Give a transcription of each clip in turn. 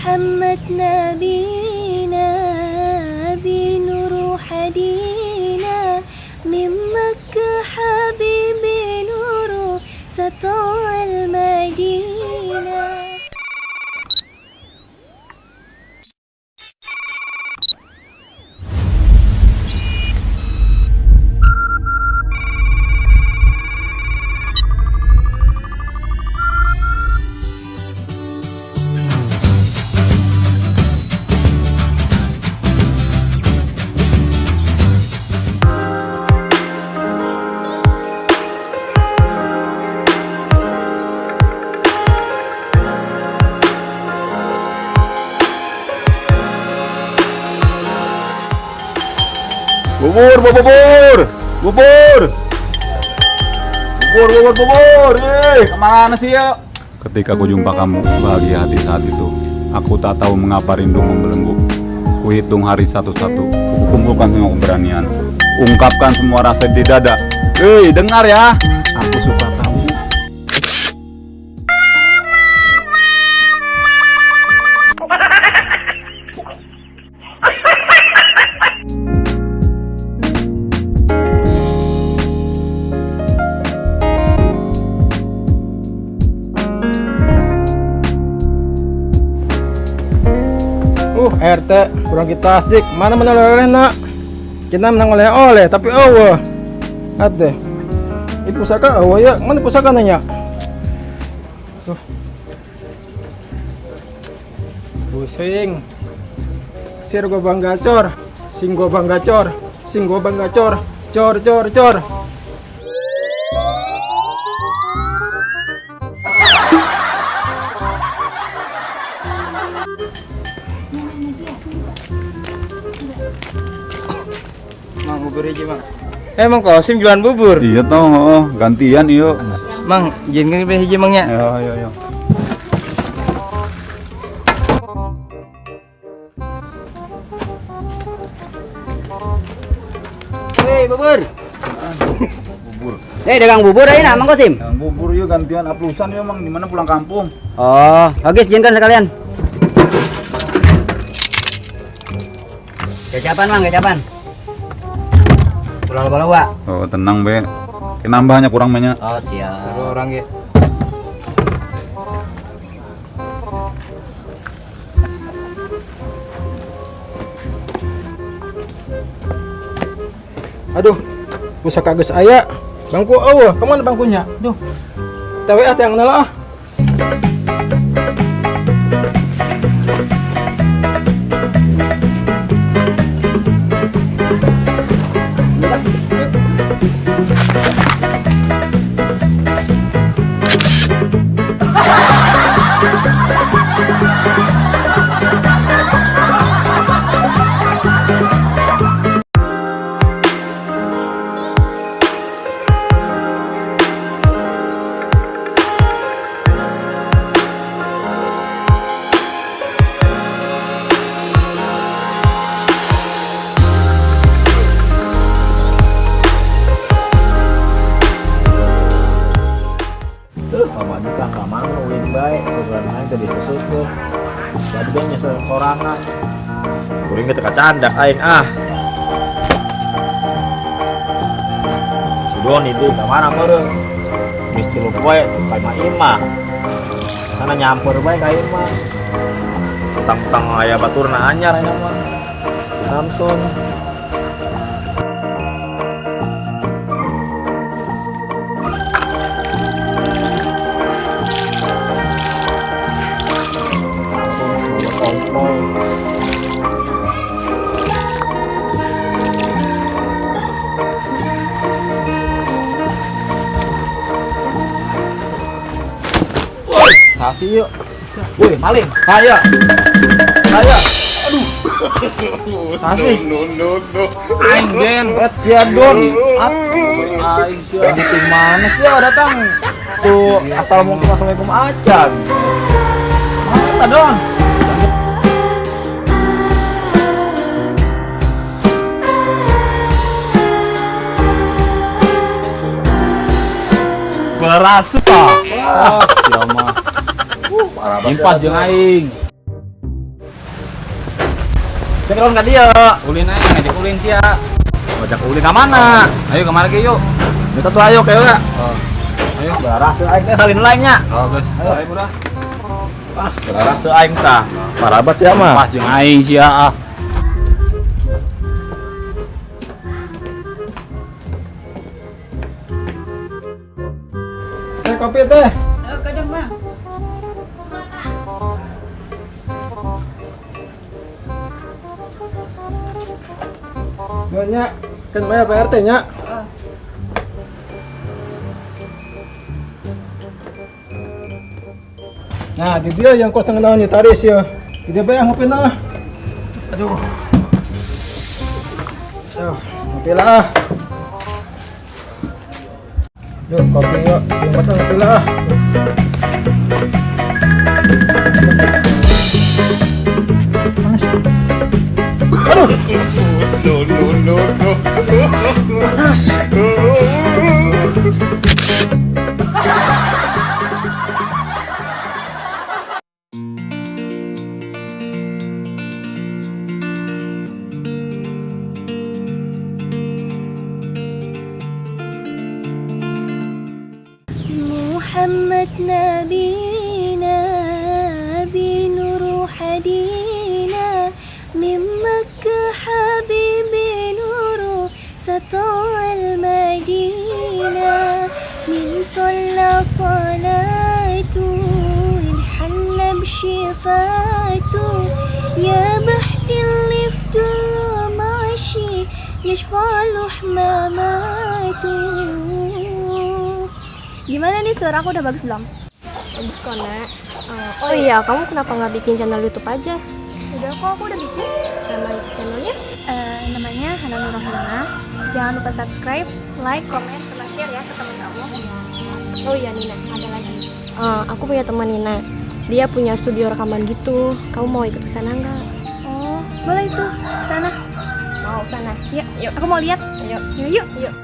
محمد نبينا بنور حدينا من مكة حبيبي نور سطع المدينة. Bubur, bubur, bubur, bubur, bubur, bubur. Kemana sih ya? Ketika aku jumpa kamu, bahagia hati saat itu. Aku tak tahu mengapa rindu membelenggu. Kuhitung hari satu-satu, kumpulkan semua keberanian, ungkapkan semua rasa di dada. Dengar ya, aku suka kamu. RT kurang kita asik, mana oleh nak, kita menang oleh tapi ada ini pusaka ya, mana pusaka nanya pusing sir go bangga cor, sing go bangga cor, sing go bangga cor, cor. Mang bubur aja mang. Emang kau sim jualan bubur? Iya toh, gantian yuk. Mang, jangan hiji mangnya. Yo. Hei bubur. Bubur. Dagang bubur aja Mang Kosim. Yang bubur yuk gantian aplusan yuk mang, dimana pulang kampung. Oh, bagus jinkan sekalian. Kecapan Mang, kecapan. Pulau Balawa. Oh tenang be, nambahnya kurang banyak. Oh siap. Satu orang ya. Aduh, pusaka geus aya. Bangku eueuh, kemana bangkunya? Duh. TWA teh yang nala ah. baik sesuai dengan yang tadi sesuatu jadi dia nyesel korangan kuring kita candak aing si Doni itu kemana meureun misti lu poe ka imah sana nyamper bae ka imah tentang aya baturna anyar aya mah si Samson kasih yuk, woi maling, saya, aduh, kasih, aing gen, siadon, aing siadon, mana sih datang, tuh assalamualaikum acan, mana don? Berasa, oh, ya mah. Impas jeung aing. Cengelon ka dia. Ulin aja, ngajak ulin sih ya. Ngajak ulin ka mana? Ayo kemana ke yuk? Kita tuh ayo kayak enggak? Ayo. Berarah aing teh salin lainnya. Oh, guys. Ayo. Ayo udah. Pas berarah aing tah. Parabat sia mah. Pas jeung aing sih ya. Kopi teh. Oke dong bang. Nya kan bayar PRT nya. Nah, di dia yang kos tengah naon taris ya. Dia bayar ngopi nah. Aduh. Ngopi lah. Yuk, kopi yuk. Yang matang ngopi lah. محمد نبينا بنور حدينا من مكة حبيبي نور سطع المدينة من صلى صلاته انحل بشفاته يا بحر اللي في طول ماشي يشفع له حماماته. Gimana nih, suara aku udah bagus belum? Bagus kok, Nak. Oh iya, kamu kenapa nggak bikin channel YouTube aja? Udah kok, aku udah bikin. Nama channelnya? Namanya Hana Nur Rohana. Jangan lupa subscribe, like, komen, sama share ya ke teman kamu. Oh iya, Nina, ada lagi. Aku punya teman Nina. Dia punya studio rekaman gitu. Kamu mau ikut ke sana nggak? Oh, boleh itu. Sana. Mau sana? Yuk, yuk. Aku mau lihat. Ayo. Yuk. Yuk.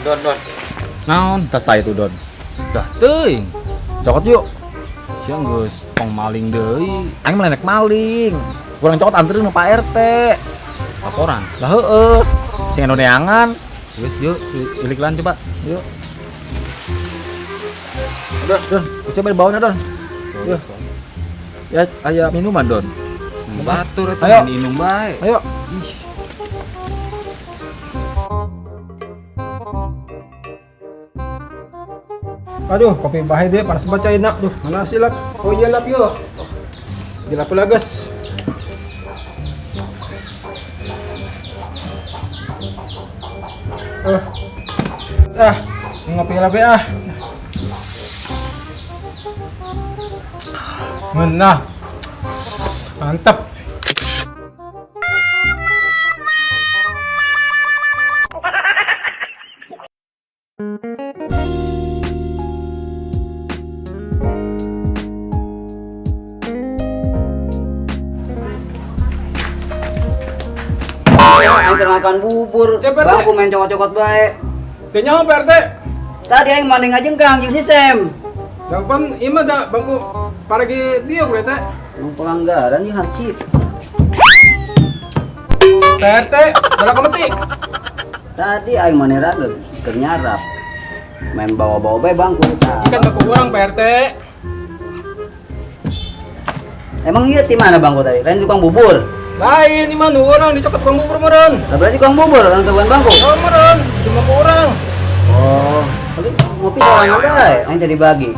Don. Naon? Tas saya tuh Don. Dah teuing. Cokot yuk. Siang geus tong maling deui. Aing melenek maling. Kurang cokot anterin Pak RT. Laporan. Lah heueuh. Sing anu neangan. Geus yuk, iliklan coba. Yuk. Don, coba dibawain Don. Yuk. Ya, aya minuman Don. Batur eta Ayo. minum bae. Ayo. Aduh, kopi bahaya deh, panas baca enak. Duh, mana sih lap? Oh iya lap yuk. Gila pula guys. Ngopi lap ya. Menah. Mantap. Aing keur makan bubur. Cepet, Bangku main cokot-cokot bae. Teh nyaho PRT? Tadi aing manding ajengkang jeung sistem. Gampang ima da bangku paragi dia gue teh. Nu pelanggaran ieu hansip. PRT, dalam kemetik. Tadi aing manera keur nyarap. Main bawa-bawa bae bangku. Ikan baku orang PRT. Emang ieu ti mana bangku tadi? Lain tukang bubur. Lain ini mah nu orang dicokot tukang bubur meren. Lah berarti tukang bubur orang tukang bangku. Oh meren, cuma ku orang. Oh, tapi ngopi sorangan bae, aing tadi bagi.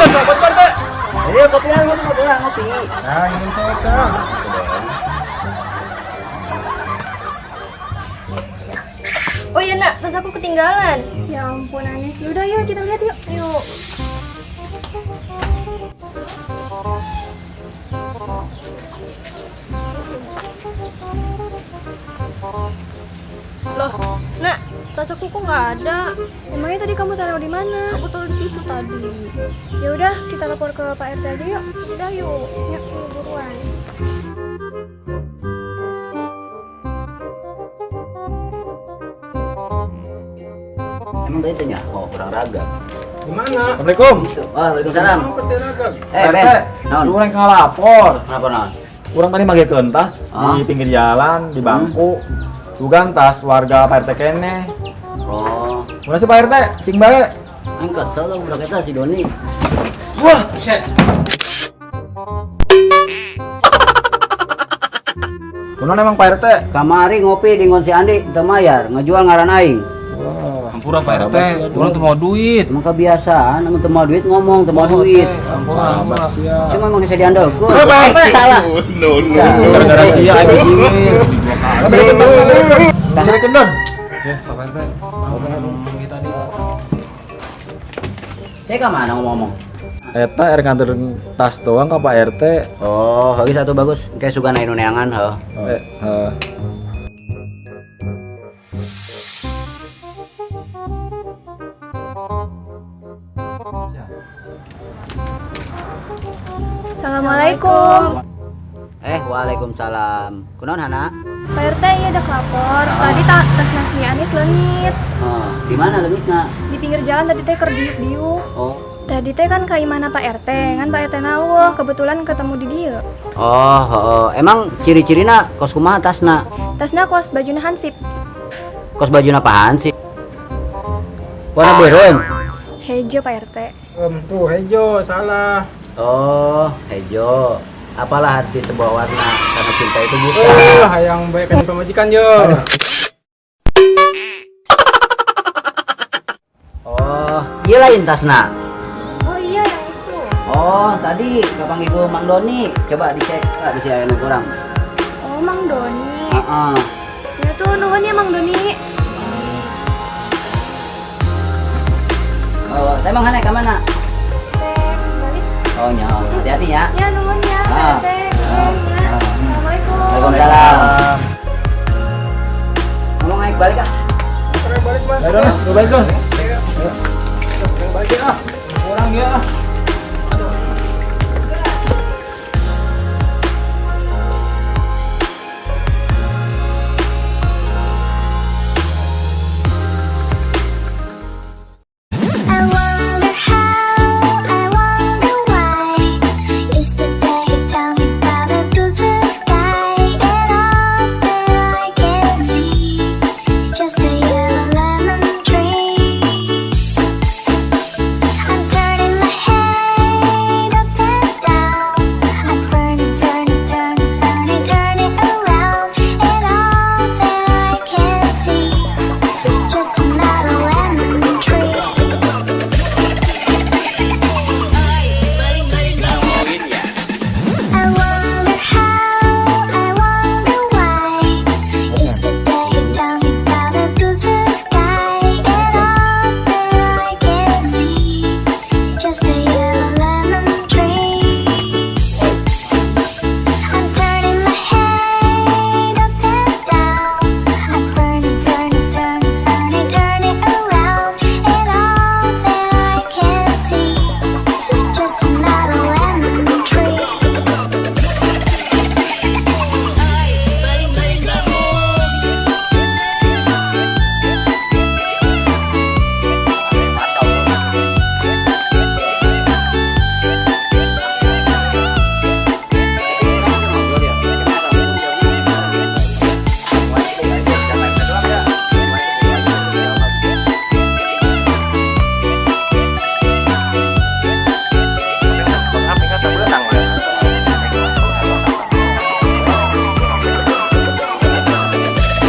Dapat PRT. Ayo kopi lah, ngopi. Nah, ini cokot. Oh iya, Nak, tas aku ketinggalan. Ya ampun, aneh sih. Udah yuk, kita lihat yuk. Yuk. Loh, Nak, tas aku kok nggak ada? Emangnya Emangnya tadi kamu taruh di mana? Aku taruh di situ tadi. Ya udah, kita lapor ke Pak RT aja yuk. Udah yuk. Yuk, buruan. Emang tadi tanya, oh kurang raga. Gimana? Assalamualaikum. Gitu. Oh, waalaikumsalam. Apa teh ragam? Ben. Naon? Orang ngalapor. Kenapa naon? Orang tadi mage kentas Ah. di pinggir jalan, di bangku. Dugan tas warga Pak RT kene. Oh, Mana sih Pak RT? Cing bae. aing kesel lo budak eta si Doni. Wah, shit. Kunaon emang Pak RT? Kamari ngopi di ngon si Andi teu mayar, ngejual ngaran aing. Ampura Pak RT, orang tuh mau duit. Emang kebiasaan, emang teu mau duit ngomong, teu mau duit. Ampura, ampura. Cuma emang bisa diandalkeun. Salah. Gara-gara dia aing begini. Kasih kendon. Ya, Pak RT. Kita nih. Saya ke mana ngomong? Eta er nganter tas doang ka Pak RT. Oh, lagi satu bagus. Kayak suka naik neangan, heuh. Assalamualaikum. Waalaikumsalam. Kunaon Hana? Pak RT ya udah kelapor. Tadi tas nasi Anis leungit. Oh, di mana leungitna? Di pinggir jalan tadi teh keur diuk. Oh. Tadi teh kan ka imana Pak RT, kan Pak RT naweuh, kebetulan ketemu di dieu. Oh, emang ciri-cirina kos kumaha tasna? Tasna kos bajuna hansip. Kos bajuna apaan sih? Warna beureum. Hejo Pak RT. Tuh hejo salah. Oh, hejo. Apalah hati sebuah warna karena cinta itu buta. Hayang bae kan pemajikan yo. Oh, iya lain tasna. Oh iya yang itu. Oh, tadi kapan ibu Mang Doni. Coba dicek, bisa aya nu kurang. Oh Mang Doni. Heeh. Ya tuh nuhun ya Mang Doni. Oh, saya Mang Hana ke mana? Teh balik. Oh, nyaho. Hati-hati ya. Ya nuhun ya Pak Ah. RT. Ya. Assalamualaikum. Waalaikumsalam. Ngomong naik balik ah. Balik, Mas. Ya udah, lu baik, Don. Balik ya. Kurang ya.